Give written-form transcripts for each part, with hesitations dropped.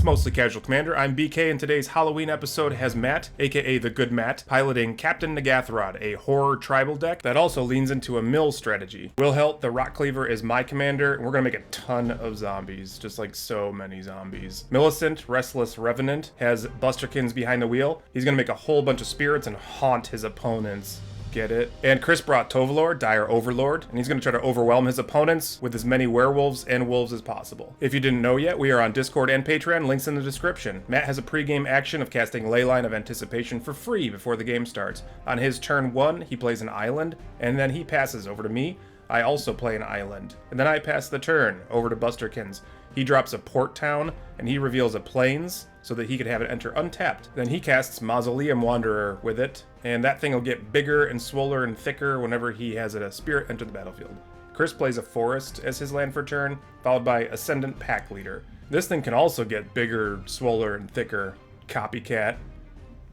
Mostly Casual Commander. I'm BK, and today's Halloween episode has Matt, aka the Good Matt, piloting Captain Nagathrod, a horror tribal deck that also leans into a mill strategy. Wilhelt, the Rock Cleaver, is my commander, and we're gonna make a ton of zombies, just like so many zombies. Millicent, Restless Revenant, has Busterkins behind the wheel. He's gonna make a whole bunch of spirits and haunt his opponents. Get it? And Chris brought Tovolar, Dire Overlord, and he's going to try to overwhelm his opponents with as many werewolves and wolves as possible. If you didn't know yet, we are on Discord and Patreon, links in the description. Matt has a pre-game action of casting Leyline of Anticipation for free before the game starts. On his turn 1, he plays an island, and then he passes over to me. I also play an island, and then I pass the turn over to Busterkins. He drops a port town, and he reveals a plains so that he could have it enter untapped. Then he casts Mausoleum Wanderer with it, and that thing will get bigger and swoller and thicker whenever he has a spirit enter the battlefield. Chris plays a forest as his land for turn, followed by Ascendant Pack Leader. This thing can also get bigger, swoller, and thicker. Copycat.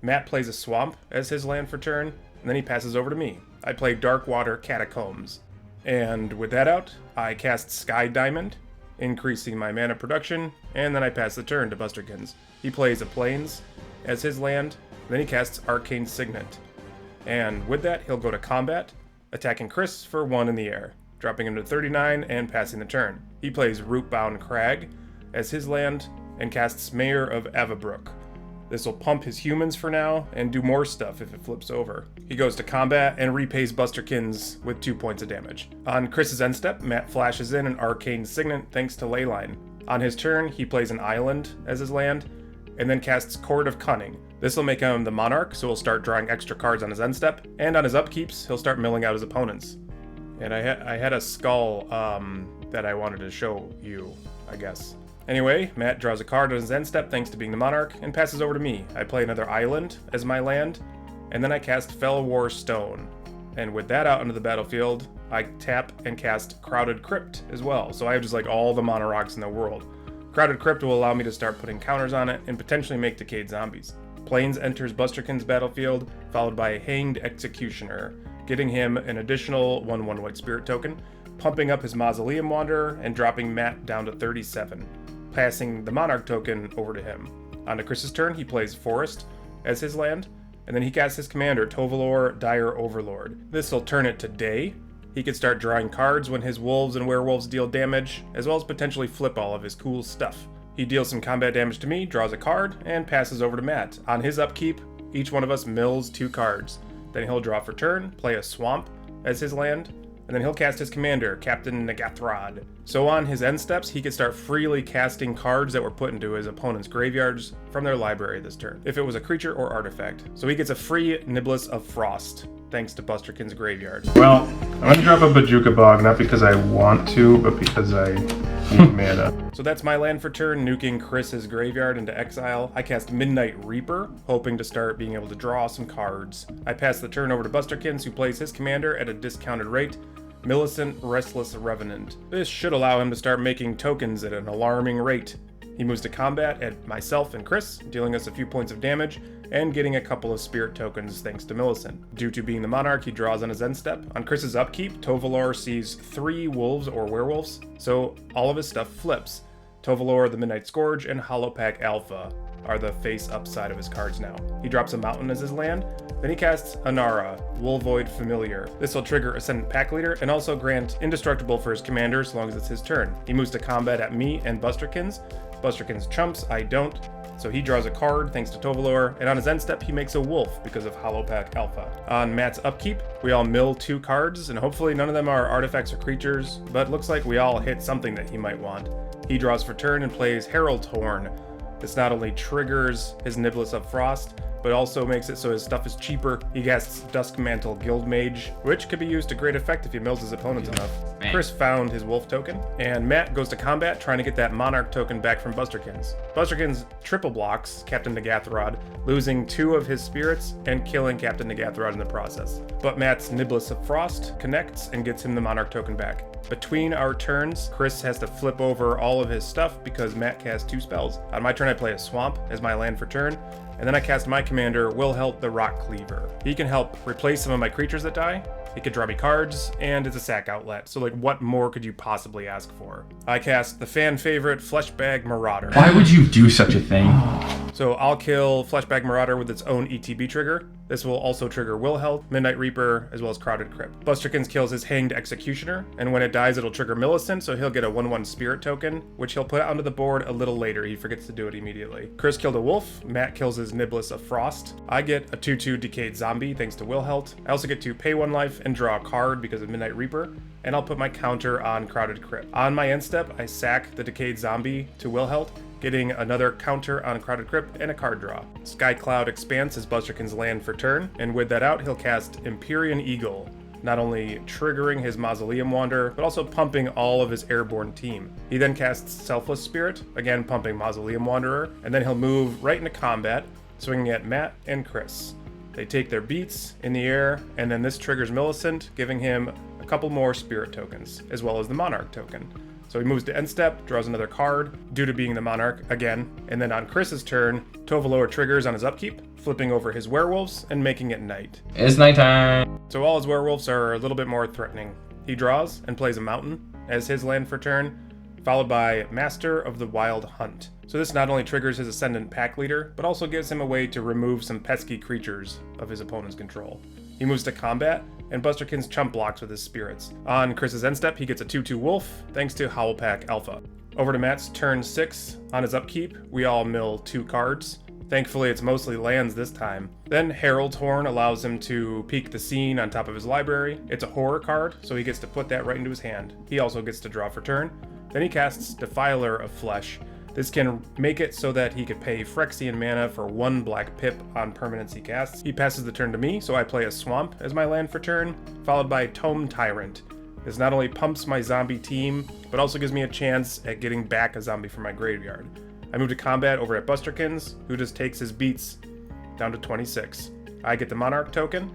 Matt plays a swamp as his land for turn, and then he passes over to me. I play Darkwater Catacombs. And with that out, I cast Sky Diamond, increasing my mana production, and then I pass the turn to Busterkins. He plays a Plains as his land, then he casts Arcane Signet. And with that, he'll go to combat, attacking Chris for 1 in the air, dropping him to 39 and passing the turn. He plays Rootbound Crag as his land, and casts Mayor of Avabrook. This will pump his humans for now, and do more stuff if it flips over. He goes to combat and repays Busterkins with 2 points of damage. On Chris's end step, Matt flashes in an Arcane Signet thanks to Leyline. On his turn, he plays an island as his land, and then casts Chord of Cunning. This will make him the Monarch, so he'll start drawing extra cards on his end step, and on his upkeeps, he'll start milling out his opponents. And I had a skull that I wanted to show you, I guess. Anyway, Matt draws a card on his end step thanks to being the Monarch, and passes over to me. I play another island as my land, and then I cast Fell War Stone. And with that out into the battlefield, I tap and cast Crowded Crypt as well. So I have just like all the mono rocks in the world. Crowded Crypt will allow me to start putting counters on it and potentially make decayed zombies. Plains enters Busterkins' battlefield, followed by Hanged Executioner, getting him an additional 1/1 white spirit token, pumping up his Mausoleum Wanderer, and dropping Matt down to 37. Passing the Monarch token over to him. On to Chris's turn, he plays Forest as his land, and then he casts his commander, Tovolar, Dire Overlord. This will turn it to day. He can start drawing cards when his wolves and werewolves deal damage, as well as potentially flip all of his cool stuff. He deals some combat damage to me, draws a card, and passes over to Matt. On his upkeep, each one of us mills 2 cards. Then he'll draw for turn, play a Swamp as his land, and then he'll cast his commander, Captain Nagathrod. So on his end steps, he could start freely casting cards that were put into his opponent's graveyards from their library this turn, if it was a creature or artifact. So he gets a free Niblis of Frost, thanks to Busterkins' graveyard. Well, I'm gonna drop a Bajuka Bog, not because I want to, but because I need mana. So that's my land for turn, nuking Chris's graveyard into exile. I cast Midnight Reaper, hoping to start being able to draw some cards. I pass the turn over to Busterkins, who plays his commander at a discounted rate, Millicent, Restless Revenant. This should allow him to start making tokens at an alarming rate. He moves to combat at myself and Chris, dealing us a few points of damage, and getting a couple of spirit tokens thanks to Millicent. Due to being the Monarch, he draws on his end step. On Chris's upkeep, Tovolar sees 3 wolves or werewolves, so all of his stuff flips. Tovolar, the Midnight Scourge, and Hollowpack Alpha are the face-up side of his cards now. He drops a mountain as his land, then he casts Anara, Wolvoid Familiar. This will trigger Ascendant Pack Leader and also grant Indestructible for his commander as long as it's his turn. He moves to combat at me and Busterkins. Busterkins chumps, I don't, so he draws a card thanks to Tovolar, and on his end step he makes a wolf because of Hollowpack Alpha. On Matt's upkeep, we all mill 2 cards, and hopefully none of them are artifacts or creatures, but looks like we all hit something that he might want. He draws for turn and plays Herald's Horn. This not only triggers his Niblis of Frost, but also makes it so his stuff is cheaper. He casts Duskmantle Guildmage, which could be used to great effect if he mills his opponents enough. Man. Chris found his wolf token, and Matt goes to combat trying to get that Monarch token back from Busterkins. Busterkins triple blocks Captain Nagathrod, losing 2 of his spirits and killing Captain Nagathrod in the process. But Matt's Niblis of Frost connects and gets him the Monarch token back. Between our turns, Chris has to flip over all of his stuff because Matt cast 2 spells. On my turn, I play a Swamp as my land for turn, and then I cast my commander, Wilhelt the Rock Cleaver. He can help replace some of my creatures that die, It could draw me cards, and it's a sack outlet, so like what more could you possibly ask for? I cast the fan favorite Fleshbag Marauder. Why would you do such a thing? So I'll kill Fleshbag Marauder with its own ETB trigger. This will also trigger Wilhelt, Midnight Reaper, as well as Crowded Crypt. Busterkins kills his Hanged Executioner, and when it dies it'll trigger Millicent, so he'll get a 1/1 Spirit token, which he'll put onto the board a little later. He forgets to do it immediately. Chris killed a wolf, Matt kills his Niblis of Frost. I get a 2/2 Decayed Zombie thanks to Wilhelt. I also get to pay 1 life and draw a card because of Midnight Reaper, and I'll put my counter on Crowded Crypt. On my end step, I sack the Decayed Zombie to Wilhelt, getting another counter on Crowded Crypt and a card draw. Sky Cloud Expanse is Busterkin's land for turn, and with that out, he'll cast Empyrean Eagle, not only triggering his Mausoleum Wanderer, but also pumping all of his airborne team. He then casts Selfless Spirit, again pumping Mausoleum Wanderer, and then he'll move right into combat, swinging at Matt and Chris. They take their beats in the air, and then this triggers Millicent, giving him a couple more Spirit tokens, as well as the Monarch token. So he moves to end step, draws another card, due to being the Monarch again, and then on Chris's turn, Tovolar triggers on his upkeep, flipping over his werewolves and making it night. It's nighttime. So all his werewolves are a little bit more threatening. He draws and plays a mountain as his land for turn, followed by Master of the Wild Hunt. So this not only triggers his Ascendant Pack Leader, but also gives him a way to remove some pesky creatures of his opponent's control. He moves to combat, and Busterkins chump blocks with his spirits. On Chris's end step, he gets a 2/2 wolf, thanks to Howlpack Alpha. Over to Matt's turn 6. On his upkeep, we all mill 2 cards. Thankfully, it's mostly lands this time. Then Herald's Horn allows him to peek the scene on top of his library. It's a horror card, so he gets to put that right into his hand. He also gets to draw for turn. Then he casts Defiler of Flesh. This can make it so that he could pay Phyrexian mana for 1 black pip on permanents he casts. He passes the turn to me, so I play a Swamp as my land for turn, followed by Tome Tyrant. This not only pumps my zombie team, but also gives me a chance at getting back a zombie from my graveyard. I move to combat over at Busterkins, who just takes his beats down to 26. I get the Monarch token,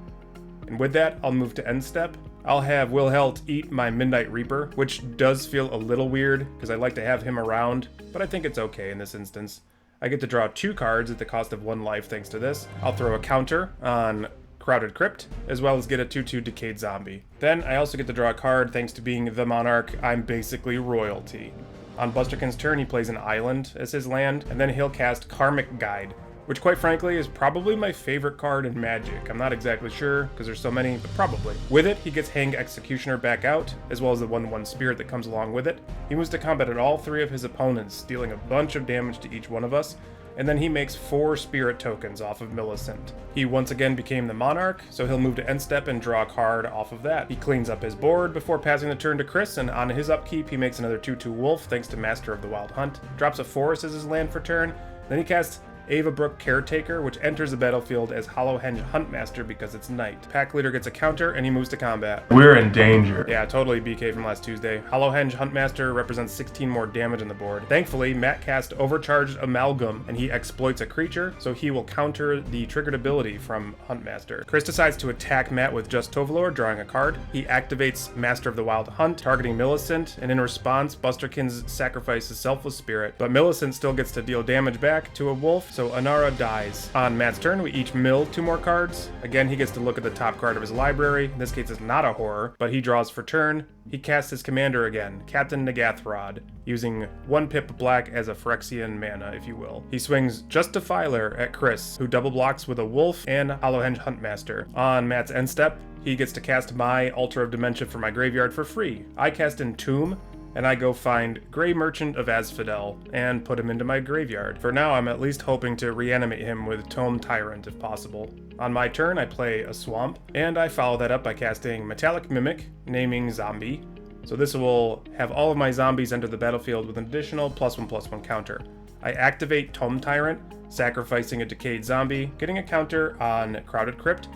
and with that, I'll move to end step. I'll have Wilhelt eat my Midnight Reaper, which does feel a little weird, because I like to have him around, but I think it's okay in this instance. I get to draw 2 cards at the cost of 1 life thanks to this. I'll throw a counter on Crowded Crypt, as well as get a 2/2 Decayed Zombie. Then I also get to draw a card thanks to being the Monarch. I'm basically royalty. On Busterkin's turn, he plays an island as his land, and then he'll cast Karmic Guide, which quite frankly is probably my favorite card in Magic. I'm not exactly sure, because there's so many, but probably. With it, he gets Hanged Executioner back out, as well as the 1/1 Spirit that comes along with it. He moves to combat at all 3 of his opponents, dealing a bunch of damage to each one of us, and then he makes 4 Spirit tokens off of Millicent. He once again became the Monarch, so he'll move to end step and draw a card off of that. He cleans up his board before passing the turn to Chris, and on his upkeep he makes another 2/2 Wolf thanks to Master of the Wild Hunt, drops a Forest as his land for turn, then he casts Avabrook Caretaker, which enters the battlefield as Hollowhenge Huntmaster because it's night. Pack Leader gets a counter, and he moves to combat. We're in danger. Yeah, totally BK from last Tuesday. Hollowhenge Huntmaster represents 16 more damage on the board. Thankfully, Matt cast Overcharged Amalgam, and he exploits a creature, so he will counter the triggered ability from Huntmaster. Chris decides to attack Matt with just Tovolar, drawing a card. He activates Master of the Wild Hunt, targeting Millicent, and in response, Busterkins sacrifices Selfless Spirit, but Millicent still gets to deal damage back to a wolf, so Anara dies. On Matt's turn, we each mill 2 more cards. Again, he gets to look at the top card of his library. In this case, it's not a horror, but he draws for turn. He casts his commander again, Captain Nagathrod, using 1 pip black as a Phyrexian mana, if you will. He swings just Defiler at Chris, who double blocks with a wolf and Hollowhenge Huntmaster. On Matt's end step, he gets to cast my Altar of Dementia from my graveyard for free. I cast Entomb, and I go find Grey Merchant of Asphodel and put him into my graveyard. For now, I'm at least hoping to reanimate him with Tome Tyrant if possible. On my turn, I play a Swamp, and I follow that up by casting Metallic Mimic, naming Zombie. So this will have all of my zombies enter the battlefield with an additional +1/+1 counter. I activate Tome Tyrant, sacrificing a Decayed Zombie, getting a counter on Crowded Crypt,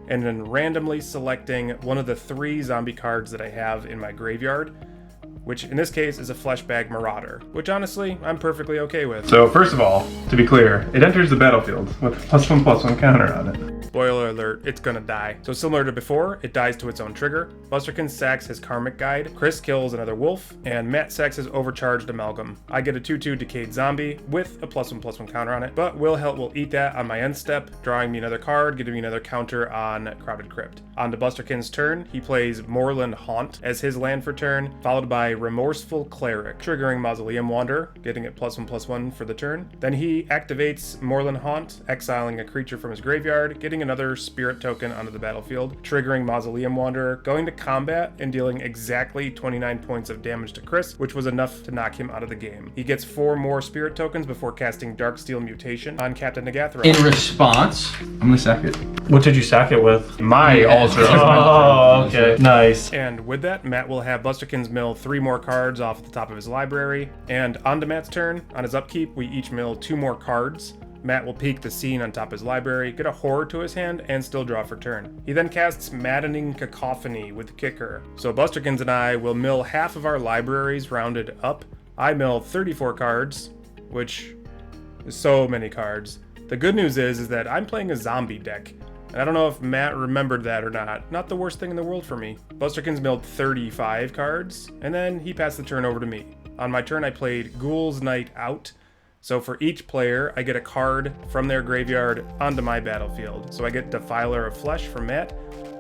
and then randomly selecting one of the 3 zombie cards that I have in my graveyard, which in this case is a Fleshbag Marauder, which honestly, I'm perfectly okay with. So first of all, to be clear, it enters the battlefield with a +1/+1 counter on it. Spoiler alert, it's gonna die. So similar to before, it dies to its own trigger. Busterkin sacks his Karmic Guide, Chris kills another wolf, and Matt sacks his Overcharged Amalgam. I get a 2/2 Decayed Zombie with a +1/+1 counter on it, but Wilhelt will eat that on my end step, drawing me another card, giving me another counter on Crowded Crypt. On to Busterkin's turn, he plays Moorland Haunt as his land for turn, followed by Remorseful Cleric, triggering Mausoleum Wanderer, getting it +1/+1 for the turn. Then he activates Moorland Haunt, exiling a creature from his graveyard, getting another spirit token onto the battlefield, triggering Mausoleum Wanderer, going to combat and dealing exactly 29 points of damage to Chris, which was enough to knock him out of the game. He gets 4 more spirit tokens before casting Darksteel Mutation on Captain Nagathra. In response, I'm gonna sack it. What did you sack it with? My altar. Oh, okay. Nice. And with that, Matt will have Busterkins mill 3 more cards off the top of his library. And on to Matt's turn, on his upkeep, we each mill 2 more cards. Matt will peek the scene on top of his library, get a horror to his hand, and still draw for turn. He then casts Maddening Cacophony with Kicker. So Busterkins and I will mill half of our libraries rounded up. I mill 34 cards, which is so many cards. The good news is that I'm playing a zombie deck. And I don't know if Matt remembered that or not. Not the worst thing in the world for me. Busterkins milled 35 cards, and then he passed the turn over to me. On my turn, I played Ghoul's Night Out. So for each player, I get a card from their graveyard onto my battlefield. So I get Defiler of Flesh from Matt.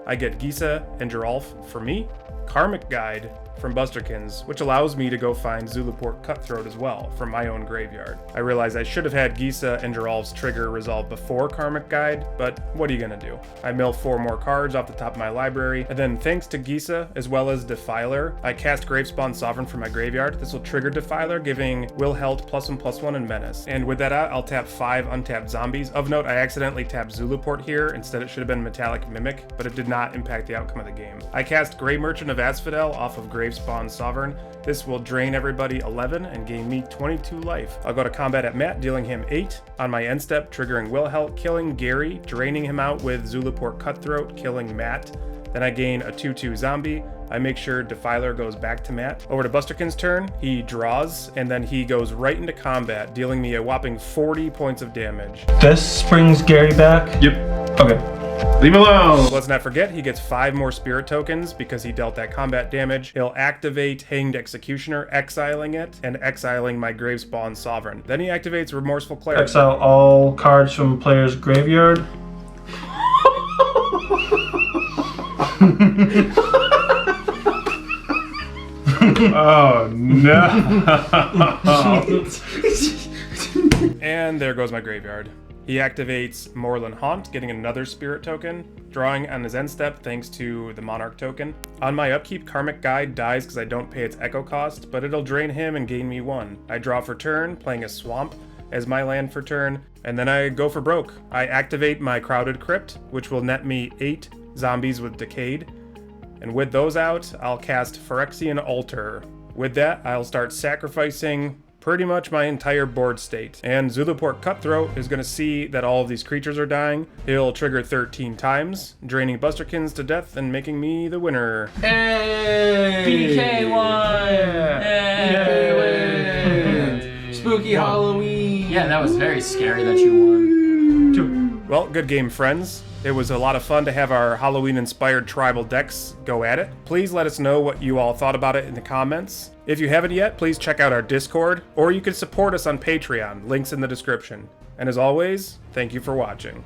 I get Gisa and Geralf for me. Karmic Guide from Busterkins, which allows me to go find Zulaport Cutthroat as well from my own graveyard. I realize I should have had Gisa and Geralf's trigger resolved before Karmic Guide, but what are you gonna do? I mill 4 more cards off the top of my library, and then thanks to Gisa as well as Defiler, I cast Gravespawn Sovereign from my graveyard. This will trigger Defiler, giving Wilhelt +1/+1 and Menace. And with that out, I'll tap 5 untapped zombies. Of note, I accidentally tapped Zulaport here. Instead, it should have been Metallic Mimic, but it did not impact the outcome of the game. I cast Grey Merchant of Asphodel off of Gravespawn Sovereign. This will drain everybody 11 and gain me 22 life. I'll go to combat at Matt, dealing him 8. On my end step, triggering Wilhelt, killing Gary, draining him out with Zulaport Cutthroat, killing Matt. Then I gain a 2/2 zombie. I make sure Defiler goes back to Matt. Over to Busterkin's turn, he draws, and then he goes right into combat, dealing me a whopping 40 points of damage. This brings Gary back? Yep. Okay. Leave him alone. Let's not forget, he gets 5 more spirit tokens because he dealt that combat damage. He'll activate Hanged Executioner, exiling it, and exiling my Gravespawn Sovereign. Then he activates Remorseful Cleric. Exile all cards from player's graveyard. Oh no. And there goes my graveyard. He activates Moorland Haunt, getting another spirit token, drawing on his end step thanks to the Monarch token. On my upkeep, Karmic Guide dies because I don't pay its echo cost, but it'll drain him and gain me 1. I draw for turn, playing a Swamp as my land for turn, and then I go for broke. I activate my Crowded Crypt, which will net me 8 zombies with Decayed. And with those out, I'll cast Phyrexian Altar. With that, I'll start sacrificing pretty much my entire board state. And Zulaport Cutthroat is going to see that all of these creatures are dying. He'll trigger 13 times, draining Busterkins to death and making me the winner. Hey. BK won! Yay. Spooky Halloween! Yeah, that was very scary that you won. Well, good game, friends. It was a lot of fun to have our Halloween-inspired tribal decks go at it. Please let us know what you all thought about it in the comments. If you haven't yet, please check out our Discord, or you can support us on Patreon. Links in the description. And as always, thank you for watching.